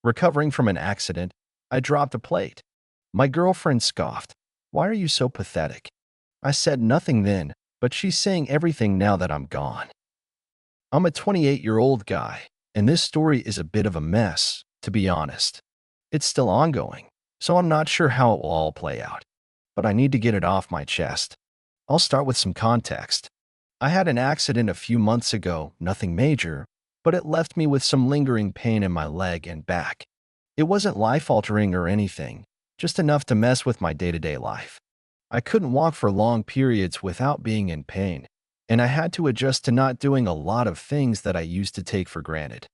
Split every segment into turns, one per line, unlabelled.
Recovering from an accident, I dropped a plate. My girlfriend scoffed. "Why are you so pathetic?" I said nothing then, but she's saying everything now that I'm gone. I'm a 28-year-old guy, and this story is a bit of a mess, to be honest. It's still ongoing, so I'm not sure how it will all play out. But I need to get it off my chest. I'll start with some context. I had an accident a few months ago, nothing major, but it left me with some lingering pain in my leg and back. It wasn't life-altering or anything, just enough to mess with my day-to-day life. I couldn't walk for long periods without being in pain, and I had to adjust to not doing a lot of things that I used to take for granted.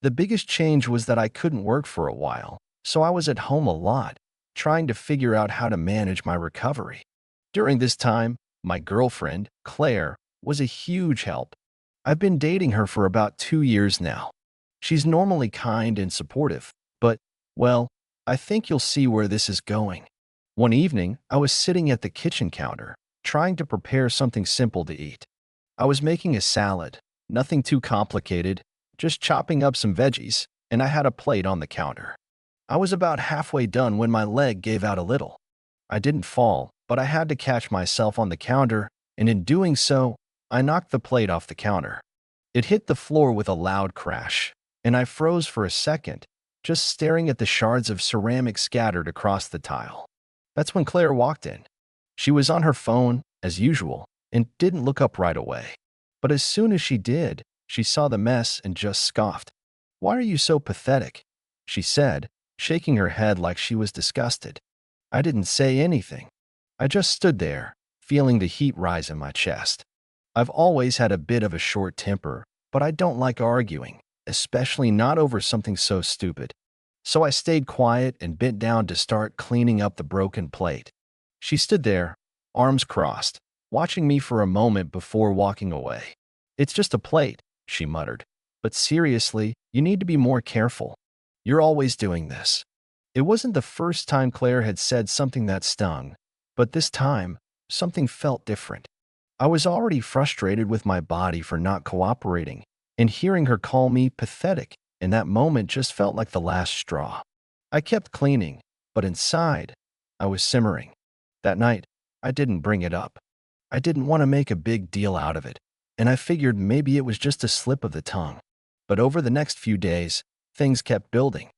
The biggest change was that I couldn't work for a while, so I was at home a lot, trying to figure out how to manage my recovery. During this time, my girlfriend, Claire, was a huge help. I've been dating her for about 2 years now. She's normally kind and supportive, but, well, I think you'll see where this is going. One evening, I was sitting at the kitchen counter, trying to prepare something simple to eat. I was making a salad, nothing too complicated, just chopping up some veggies, and I had a plate on the counter. I was about halfway done when my leg gave out a little. I didn't fall, but I had to catch myself on the counter, and in doing so, I knocked the plate off the counter. It hit the floor with a loud crash, and I froze for a second, just staring at the shards of ceramic scattered across the tile. That's when Claire walked in. She was on her phone, as usual, and didn't look up right away. But as soon as she did, she saw the mess and just scoffed. "Why are you so pathetic?" she said, shaking her head like she was disgusted. I didn't say anything. I just stood there, feeling the heat rise in my chest. I've always had a bit of a short temper, but I don't like arguing, especially not over something so stupid. So I stayed quiet and bent down to start cleaning up the broken plate. She stood there, arms crossed, watching me for a moment before walking away. "It's just a plate," she muttered. "But seriously, you need to be more careful. You're always doing this." It wasn't the first time Claire had said something that stung, but this time, something felt different. I was already frustrated with my body for not cooperating, and hearing her call me pathetic in that moment just felt like the last straw. I kept cleaning, but inside, I was simmering. That night, I didn't bring it up. I didn't want to make a big deal out of it, and I figured maybe it was just a slip of the tongue. But over the next few days, things kept building.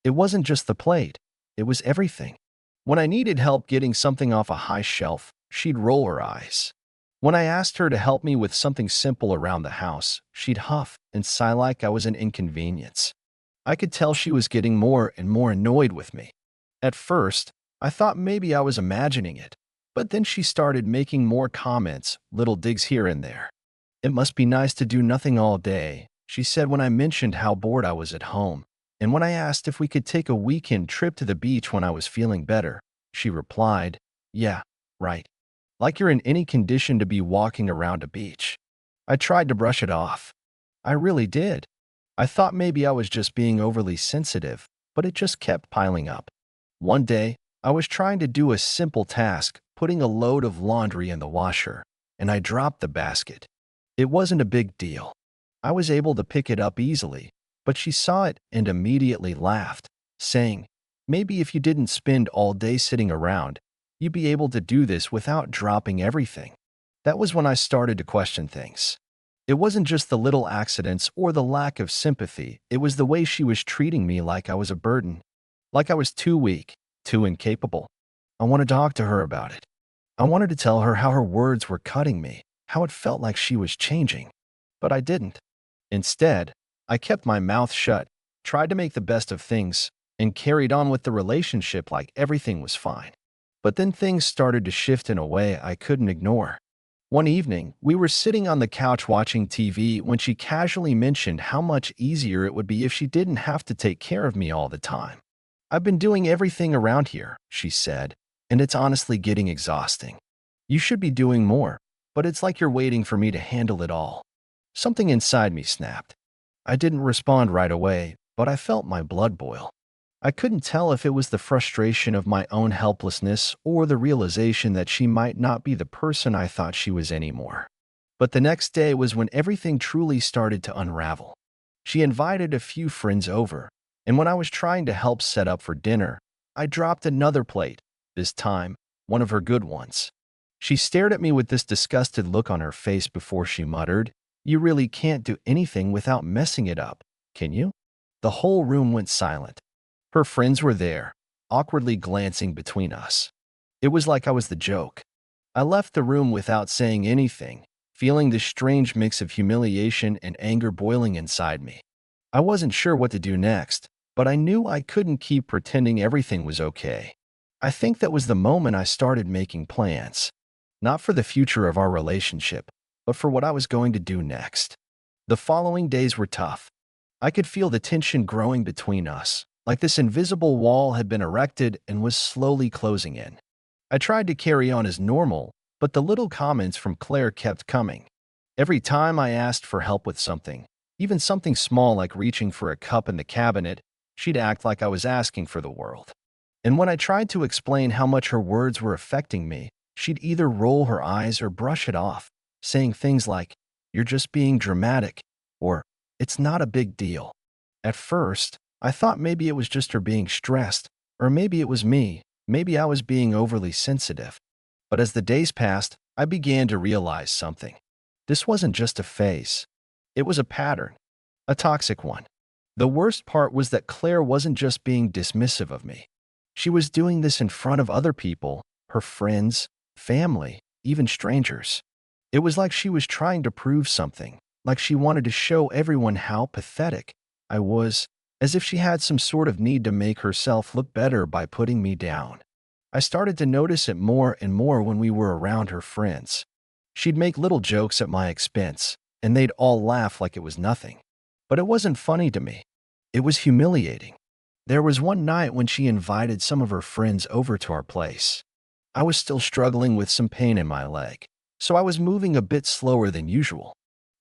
It wasn't just the plate, it was everything. When I needed help getting something off a high shelf, she'd roll her eyes. When I asked her to help me with something simple around the house, she'd huff and sigh like I was an inconvenience. I could tell she was getting more and more annoyed with me. At first, I thought maybe I was imagining it, but then she started making more comments, little digs here and there. "It must be nice to do nothing all day," she said when I mentioned how bored I was at home. And when I asked if we could take a weekend trip to the beach when I was feeling better, she replied, "Yeah, right. Like you're in any condition to be walking around a beach." I tried to brush it off. I really did. I thought maybe I was just being overly sensitive, but it just kept piling up. One day, I was trying to do a simple task, putting a load of laundry in the washer, and I dropped the basket. It wasn't a big deal. I was able to pick it up easily, but she saw it and immediately laughed, saying, "Maybe if you didn't spend all day sitting around, you'd be able to do this without dropping everything." That was when I started to question things. It wasn't just the little accidents or the lack of sympathy, it was the way she was treating me like I was a burden, like I was too weak, too incapable. I wanted to talk to her about it. I wanted to tell her how her words were cutting me, how it felt like she was changing. But I didn't. Instead, I kept my mouth shut, tried to make the best of things, and carried on with the relationship like everything was fine. But then things started to shift in a way I couldn't ignore. One evening, we were sitting on the couch watching TV when she casually mentioned how much easier it would be if she didn't have to take care of me all the time. "I've been doing everything around here," she said, "and it's honestly getting exhausting. You should be doing more, but it's like you're waiting for me to handle it all." Something inside me snapped. I didn't respond right away, but I felt my blood boil. I couldn't tell if it was the frustration of my own helplessness or the realization that she might not be the person I thought she was anymore. But the next day was when everything truly started to unravel. She invited a few friends over, And when I was trying to help set up for dinner, I dropped another plate, this time, one of her good ones. She stared at me with this disgusted look on her face before she muttered, "You really can't do anything without messing it up, can you?" The whole room went silent. Her friends were there, awkwardly glancing between us. It was like I was the joke. I left the room without saying anything, feeling this strange mix of humiliation and anger boiling inside me. I wasn't sure what to do next, but I knew I couldn't keep pretending everything was okay. I think that was the moment I started making plans. Not for the future of our relationship, but for what I was going to do next. The following days were tough. I could feel the tension growing between us, like this invisible wall had been erected and was slowly closing in. I tried to carry on as normal, but the little comments from Claire kept coming. Every time I asked for help with something, even something small like reaching for a cup in the cabinet, she'd act like I was asking for the world. And when I tried to explain how much her words were affecting me, she'd either roll her eyes or brush it off, saying things like, "You're just being dramatic," or "It's not a big deal." At first, I thought maybe it was just her being stressed, or maybe it was me, maybe I was being overly sensitive. But as the days passed, I began to realize something. This wasn't just a phase. It was a pattern, a toxic one. The worst part was that Claire wasn't just being dismissive of me. She was doing this in front of other people, her friends, family, even strangers. It was like she was trying to prove something, like she wanted to show everyone how pathetic I was, as if she had some sort of need to make herself look better by putting me down. I started to notice it more and more when we were around her friends. She'd make little jokes at my expense, and they'd all laugh like it was nothing. But it wasn't funny to me. It was humiliating. There was one night when she invited some of her friends over to our place. I was still struggling with some pain in my leg, so I was moving a bit slower than usual.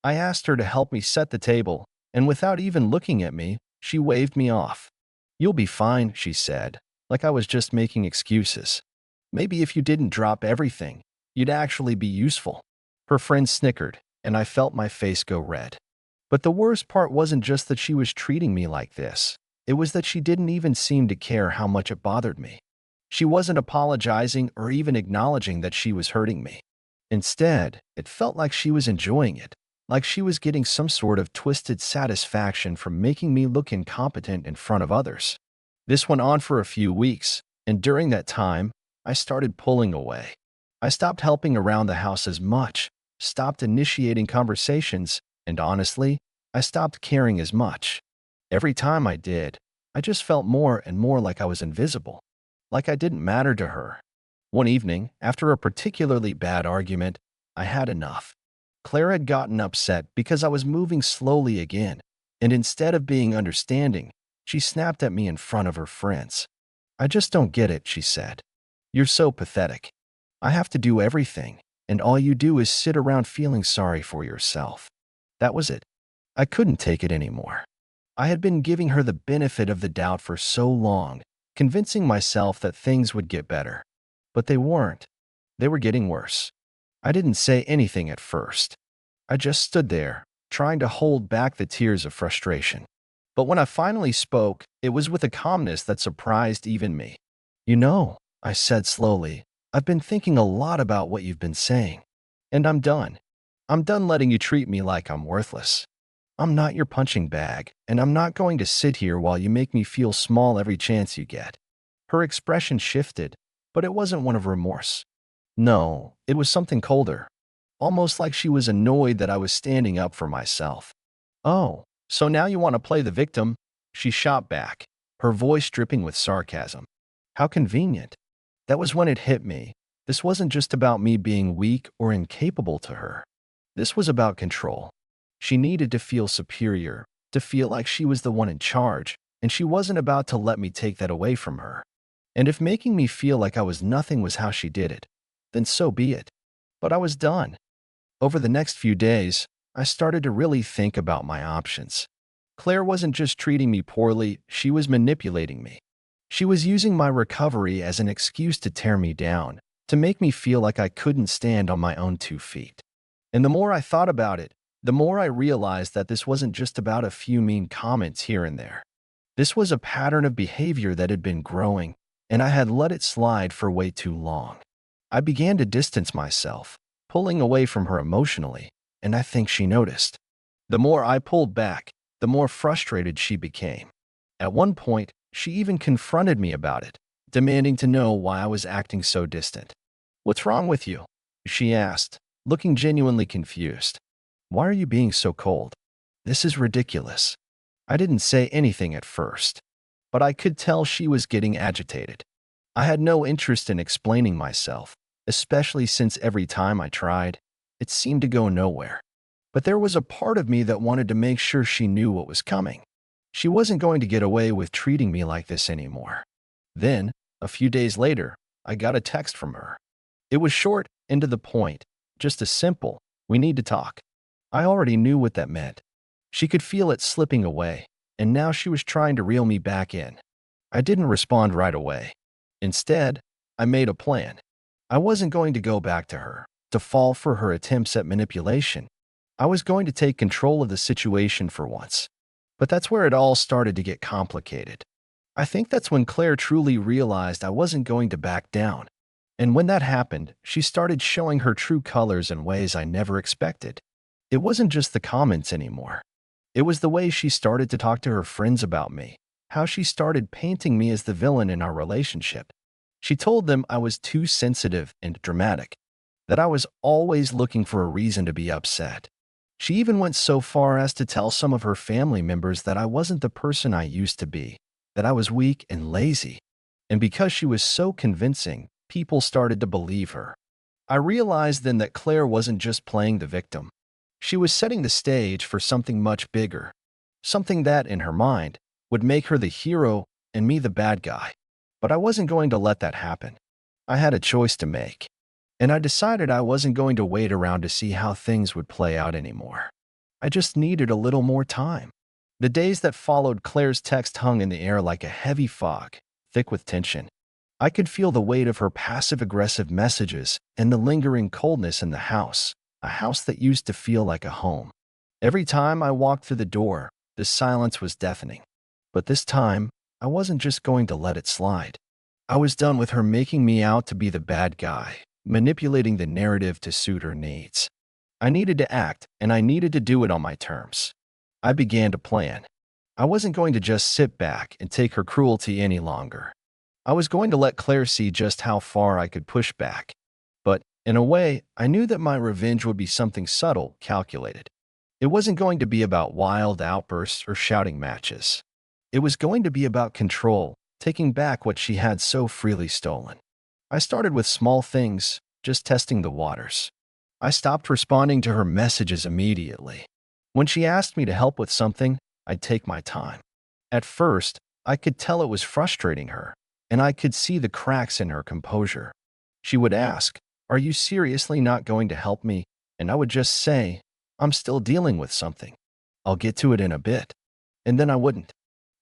I asked her to help me set the table, and without even looking at me, she waved me off. "You'll be fine," she said, like I was just making excuses. "Maybe if you didn't drop everything, you'd actually be useful." Her friend snickered, and I felt my face go red. But the worst part wasn't just that she was treating me like this. It was that she didn't even seem to care how much it bothered me. She wasn't apologizing or even acknowledging that she was hurting me. Instead, it felt like she was enjoying it, like she was getting some sort of twisted satisfaction from making me look incompetent in front of others. This went on for a few weeks, and during that time, I started pulling away. I stopped helping around the house as much, stopped initiating conversations, and honestly, I stopped caring as much. Every time I did, I just felt more and more like I was invisible, like I didn't matter to her. One evening, after a particularly bad argument, I had enough. Claire had gotten upset because I was moving slowly again, and instead of being understanding, she snapped at me in front of her friends. "I just don't get it," she said. "You're so pathetic. I have to do everything, and all you do is sit around feeling sorry for yourself." That was it. I couldn't take it anymore. I had been giving her the benefit of the doubt for so long, convincing myself that things would get better. But they weren't. They were getting worse. I didn't say anything at first. I just stood there, trying to hold back the tears of frustration. But when I finally spoke, it was with a calmness that surprised even me. "You know," I said slowly, "I've been thinking a lot about what you've been saying. And I'm done. I'm done letting you treat me like I'm worthless. I'm not your punching bag, and I'm not going to sit here while you make me feel small every chance you get." Her expression shifted, but it wasn't one of remorse. No, it was something colder, almost like she was annoyed that I was standing up for myself. "Oh, so now you want to play the victim?" She shot back, her voice dripping with sarcasm. How convenient. That was when it hit me. This wasn't just about me being weak or incapable to her. This was about control. She needed to feel superior, to feel like she was the one in charge, and she wasn't about to let me take that away from her. And if making me feel like I was nothing was how she did it, then so be it. But I was done. Over the next few days, I started to really think about my options. Claire wasn't just treating me poorly, she was manipulating me. She was using my recovery as an excuse to tear me down, to make me feel like I couldn't stand on my own 2 feet. And the more I thought about it, the more I realized that this wasn't just about a few mean comments here and there. This was a pattern of behavior that had been growing, and I had let it slide for way too long. I began to distance myself, pulling away from her emotionally, and I think she noticed. The more I pulled back, the more frustrated she became. At one point, she even confronted me about it, demanding to know why I was acting so distant. "What's wrong with you?" she asked, looking genuinely confused. "Why are you being so cold? This is ridiculous." I didn't say anything at first, but I could tell she was getting agitated. I had no interest in explaining myself, especially since every time I tried, it seemed to go nowhere. But there was a part of me that wanted to make sure she knew what was coming. She wasn't going to get away with treating me like this anymore. Then, a few days later, I got a text from her. It was short and to the point, just a simple, "We need to talk." I already knew what that meant. She could feel it slipping away, and now she was trying to reel me back in. I didn't respond right away. Instead, I made a plan. I wasn't going to go back to her, to fall for her attempts at manipulation. I was going to take control of the situation for once. But that's where it all started to get complicated. I think that's when Claire truly realized I wasn't going to back down. And when that happened, she started showing her true colors in ways I never expected. It wasn't just the comments anymore. It was the way she started to talk to her friends about me, how she started painting me as the villain in our relationship. She told them I was too sensitive and dramatic, that I was always looking for a reason to be upset. She even went so far as to tell some of her family members that I wasn't the person I used to be, that I was weak and lazy. And because she was so convincing, people started to believe her. I realized then that Claire wasn't just playing the victim. She was setting the stage for something much bigger, something that, in her mind, would make her the hero and me the bad guy. But I wasn't going to let that happen. I had a choice to make, and I decided I wasn't going to wait around to see how things would play out anymore. I just needed a little more time. The days that followed Claire's text hung in the air like a heavy fog, thick with tension. I could feel the weight of her passive-aggressive messages and the lingering coldness in the house, a house that used to feel like a home. Every time I walked through the door, the silence was deafening. But this time, I wasn't just going to let it slide. I was done with her making me out to be the bad guy, manipulating the narrative to suit her needs. I needed to act, and I needed to do it on my terms. I began to plan. I wasn't going to just sit back and take her cruelty any longer. I was going to let Claire see just how far I could push back. But, in a way, I knew that my revenge would be something subtle, calculated. It wasn't going to be about wild outbursts or shouting matches. It was going to be about control, taking back what she had so freely stolen. I started with small things, just testing the waters. I stopped responding to her messages immediately. When she asked me to help with something, I'd take my time. At first, I could tell it was frustrating her, and I could see the cracks in her composure. She would ask, "Are you seriously not going to help me?" And I would just say, "I'm still dealing with something. I'll get to it in a bit." And then I wouldn't.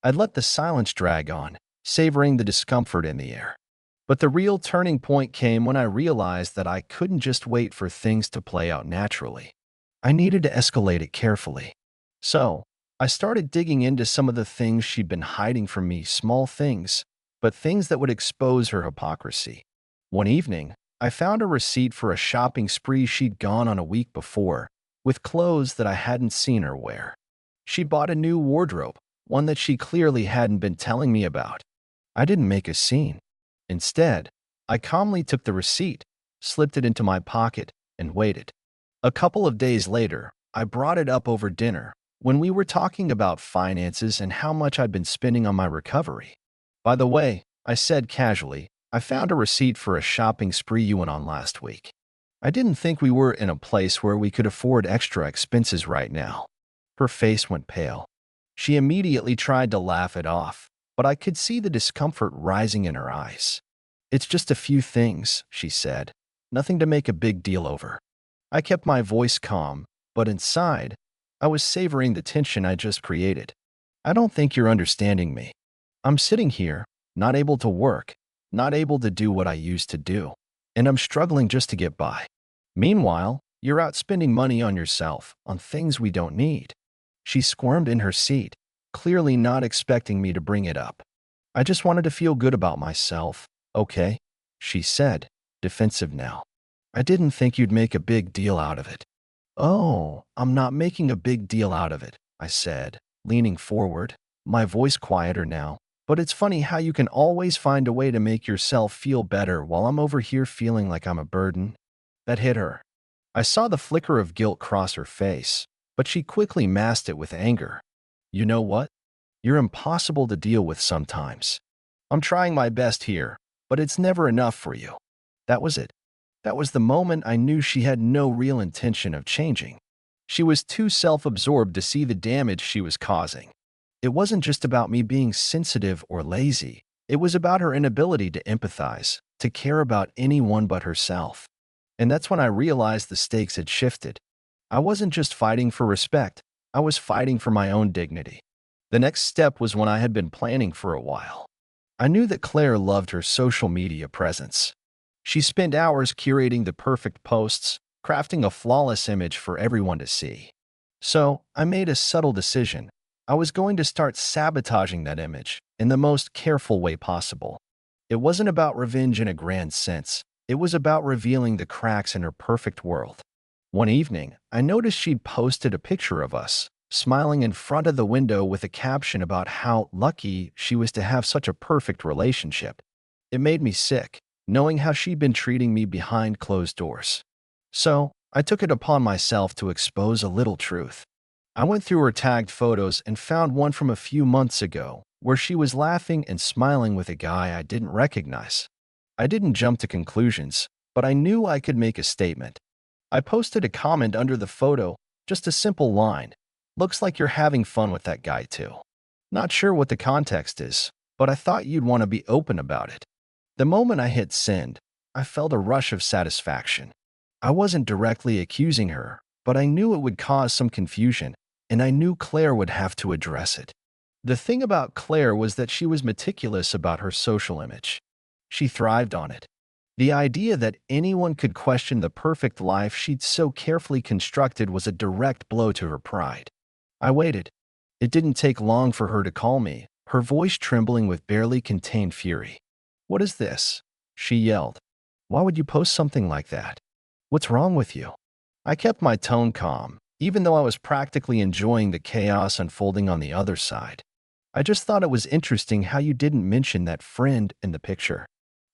I'd let the silence drag on, savoring the discomfort in the air. But the real turning point came when I realized that I couldn't just wait for things to play out naturally. I needed to escalate it carefully. So, I started digging into some of the things she'd been hiding from me, small things, but things that would expose her hypocrisy. One evening, I found a receipt for a shopping spree she'd gone on a week before, with clothes that I hadn't seen her wear. She bought a new wardrobe, one that she clearly hadn't been telling me about. I didn't make a scene. Instead, I calmly took the receipt, slipped it into my pocket, and waited. A couple of days later, I brought it up over dinner, when we were talking about finances and how much I'd been spending on my recovery. "By the way," I said casually, "I found a receipt for a shopping spree you went on last week." I didn't think we were in a place where we could afford extra expenses right now. Her face went pale. She immediately tried to laugh it off, but I could see the discomfort rising in her eyes. "It's just a few things," she said. "Nothing to make a big deal over." I kept my voice calm, but inside, I was savoring the tension I just created. "I don't think you're understanding me. I'm sitting here, not able to work, not able to do what I used to do, and I'm struggling just to get by. Meanwhile, you're out spending money on yourself, on things we don't need." She squirmed in her seat, clearly not expecting me to bring it up. I just wanted to feel good about myself, okay? She said, defensive now. I didn't think you'd make a big deal out of it. Oh, I'm not making a big deal out of it, I said, leaning forward, my voice quieter now. But it's funny how you can always find a way to make yourself feel better while I'm over here feeling like I'm a burden. That hit her. I saw the flicker of guilt cross her face, but she quickly masked it with anger. You know what? You're impossible to deal with sometimes. I'm trying my best here, but it's never enough for you. That was it. That was the moment I knew she had no real intention of changing. She was too self-absorbed to see the damage she was causing. It wasn't just about me being sensitive or lazy. It was about her inability to empathize, to care about anyone but herself. And that's when I realized the stakes had shifted. I wasn't just fighting for respect, I was fighting for my own dignity. The next step was one I had been planning for a while. I knew that Claire loved her social media presence. She spent hours curating the perfect posts, crafting a flawless image for everyone to see. So, I made a subtle decision. I was going to start sabotaging that image in the most careful way possible. It wasn't about revenge in a grand sense. It was about revealing the cracks in her perfect world. One evening, I noticed she'd posted a picture of us, smiling in front of the window with a caption about how lucky she was to have such a perfect relationship. It made me sick, knowing how she'd been treating me behind closed doors. So, I took it upon myself to expose a little truth. I went through her tagged photos and found one from a few months ago, where she was laughing and smiling with a guy I didn't recognize. I didn't jump to conclusions, but I knew I could make a statement. I posted a comment under the photo, just a simple line. Looks like you're having fun with that guy too. Not sure what the context is, but I thought you'd want to be open about it. The moment I hit send, I felt a rush of satisfaction. I wasn't directly accusing her, but I knew it would cause some confusion, and I knew Claire would have to address it. The thing about Claire was that she was meticulous about her social image. She thrived on it. The idea that anyone could question the perfect life she'd so carefully constructed was a direct blow to her pride. I waited. It didn't take long for her to call me, her voice trembling with barely contained fury. "What is this?" she yelled. "Why would you post something like that? What's wrong with you?" I kept my tone calm, even though I was practically enjoying the chaos unfolding on the other side. I just thought it was interesting how you didn't mention that friend in the picture.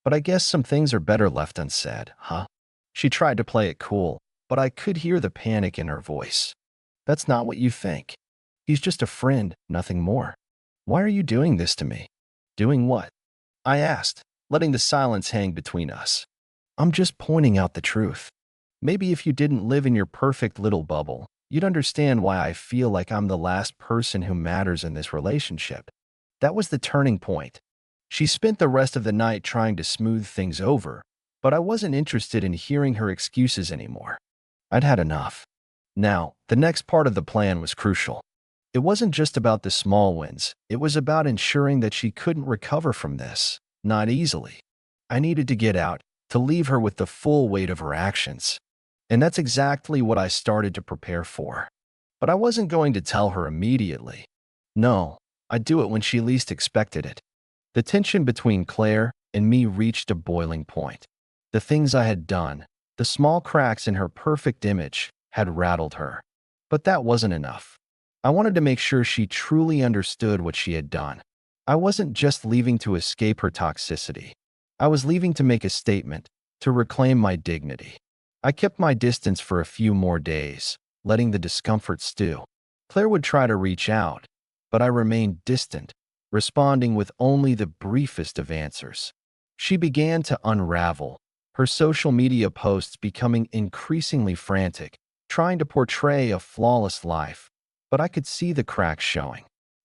But I guess some things are better left unsaid, huh? She tried to play it cool, but I could hear the panic in her voice. That's not what you think. He's just a friend, nothing more. Why are you doing this to me? Doing what? I asked, letting the silence hang between us. I'm just pointing out the truth. Maybe if you didn't live in your perfect little bubble, you'd understand why I feel like I'm the last person who matters in this relationship. That was the turning point. She spent the rest of the night trying to smooth things over, but I wasn't interested in hearing her excuses anymore. I'd had enough. Now, the next part of the plan was crucial. It wasn't just about the small wins, it was about ensuring that she couldn't recover from this, not easily. I needed to get out, to leave her with the full weight of her actions. And that's exactly what I started to prepare for. But I wasn't going to tell her immediately. No, I'd do it when she least expected it. The tension between Claire and me reached a boiling point. The things I had done, the small cracks in her perfect image, had rattled her. But that wasn't enough. I wanted to make sure she truly understood what she had done. I wasn't just leaving to escape her toxicity. I was leaving to make a statement, to reclaim my dignity. I kept my distance for a few more days, letting the discomfort stew. Claire would try to reach out, but I remained distant, responding with only the briefest of answers. She began to unravel, her social media posts becoming increasingly frantic, trying to portray a flawless life, but I could see the cracks showing.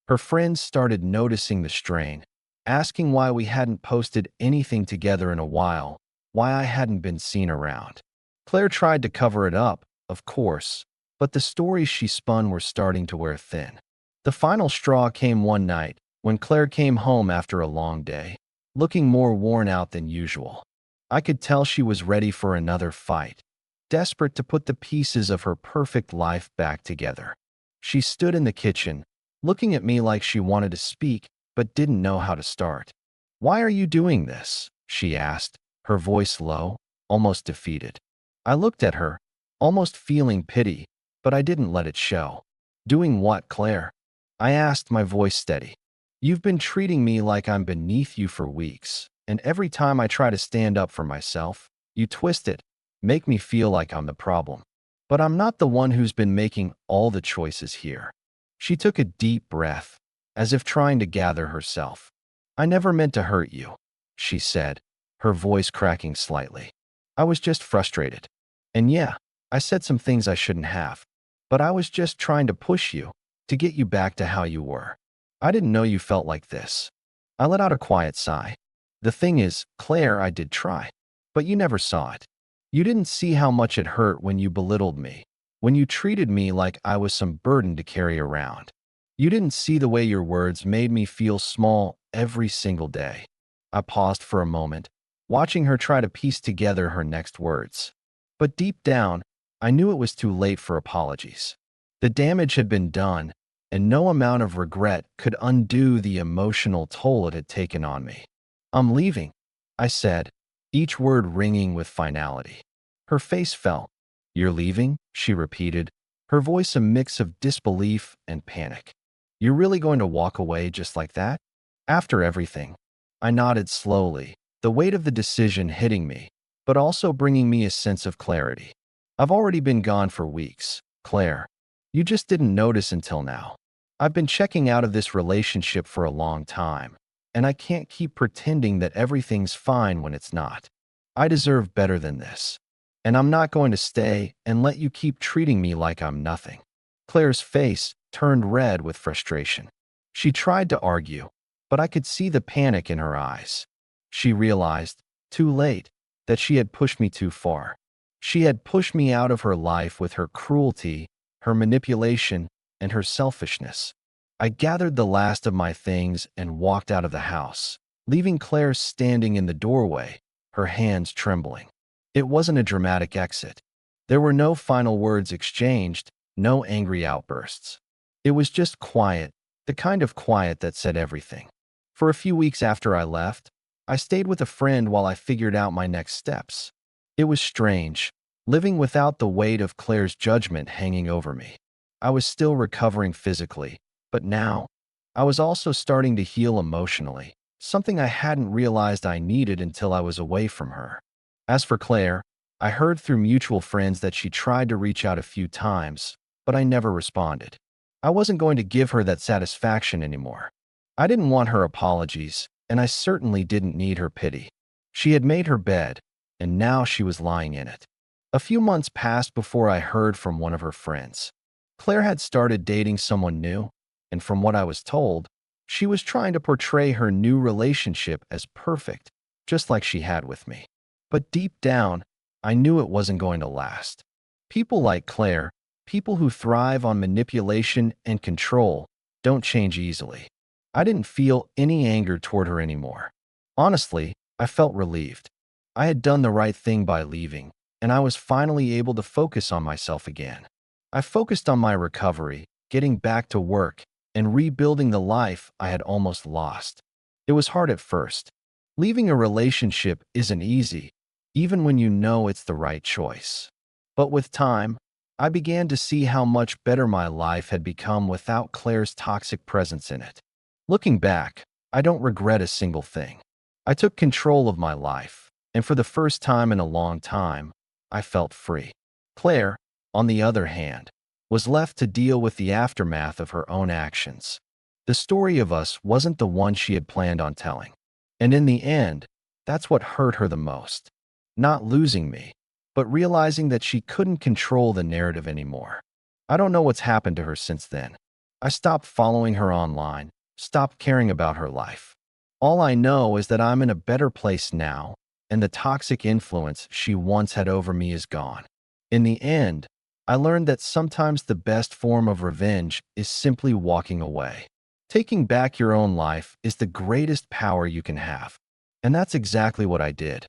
Her friends started noticing the strain, asking why we hadn't posted anything together in a while, why I hadn't been seen around. Claire tried to cover it up, of course, but the stories she spun were starting to wear thin. The final straw came one night, when Claire came home after a long day, looking more worn out than usual. I could tell she was ready for another fight, desperate to put the pieces of her perfect life back together. She stood in the kitchen, looking at me like she wanted to speak but didn't know how to start. "Why are you doing this?" she asked, her voice low, almost defeated. I looked at her, almost feeling pity, but I didn't let it show. "Doing what, Claire?" I asked, my voice steady. "You've been treating me like I'm beneath you for weeks, and every time I try to stand up for myself, you twist it, make me feel like I'm the problem. But I'm not the one who's been making all the choices here." She took a deep breath, as if trying to gather herself. "I never meant to hurt you," she said, her voice cracking slightly. "I was just frustrated. And yeah, I said some things I shouldn't have. But I was just trying to push you, to get you back to how you were. I didn't know you felt like this." I let out a quiet sigh. "The thing is, Claire, I did try. But you never saw it. You didn't see how much it hurt when you belittled me, when you treated me like I was some burden to carry around. You didn't see the way your words made me feel small every single day." I paused for a moment, watching her try to piece together her next words. But deep down, I knew it was too late for apologies. The damage had been done, and no amount of regret could undo the emotional toll it had taken on me. "I'm leaving," I said, each word ringing with finality. Her face fell. "You're leaving?" she repeated, her voice a mix of disbelief and panic. "You're really going to walk away just like that? After everything?" I nodded slowly, the weight of the decision hitting me, but also bringing me a sense of clarity. "I've already been gone for weeks, Claire. You just didn't notice until now. I've been checking out of this relationship for a long time, and I can't keep pretending that everything's fine when it's not. I deserve better than this. And I'm not going to stay and let you keep treating me like I'm nothing." Claire's face turned red with frustration. She tried to argue, but I could see the panic in her eyes. She realized, too late, that she had pushed me too far. She had pushed me out of her life with her cruelty, her manipulation, and her selfishness. I gathered the last of my things and walked out of the house, leaving Claire standing in the doorway, her hands trembling. It wasn't a dramatic exit. There were no final words exchanged, no angry outbursts. It was just quiet, the kind of quiet that said everything. For a few weeks after I left, I stayed with a friend while I figured out my next steps. It was strange, living without the weight of Claire's judgment hanging over me. I was still recovering physically, but now, I was also starting to heal emotionally, something I hadn't realized I needed until I was away from her. As for Claire, I heard through mutual friends that she tried to reach out a few times, but I never responded. I wasn't going to give her that satisfaction anymore. I didn't want her apologies, and I certainly didn't need her pity. She had made her bed, and now she was lying in it. A few months passed before I heard from one of her friends. Claire had started dating someone new, and from what I was told, she was trying to portray her new relationship as perfect, just like she had with me. But deep down, I knew it wasn't going to last. People like Claire, people who thrive on manipulation and control, don't change easily. I didn't feel any anger toward her anymore. Honestly, I felt relieved. I had done the right thing by leaving, and I was finally able to focus on myself again. I focused on my recovery, getting back to work, and rebuilding the life I had almost lost. It was hard at first. Leaving a relationship isn't easy, even when you know it's the right choice. But with time, I began to see how much better my life had become without Claire's toxic presence in it. Looking back, I don't regret a single thing. I took control of my life, and for the first time in a long time, I felt free. Claire, on the other hand, was left to deal with the aftermath of her own actions. The story of us wasn't the one she had planned on telling. And in the end, that's what hurt her the most. Not losing me, but realizing that she couldn't control the narrative anymore. I don't know what's happened to her since then. I stopped following her online, stopped caring about her life. All I know is that I'm in a better place now, and the toxic influence she once had over me is gone. In the end, I learned that sometimes the best form of revenge is simply walking away. Taking back your own life is the greatest power you can have. And that's exactly what I did.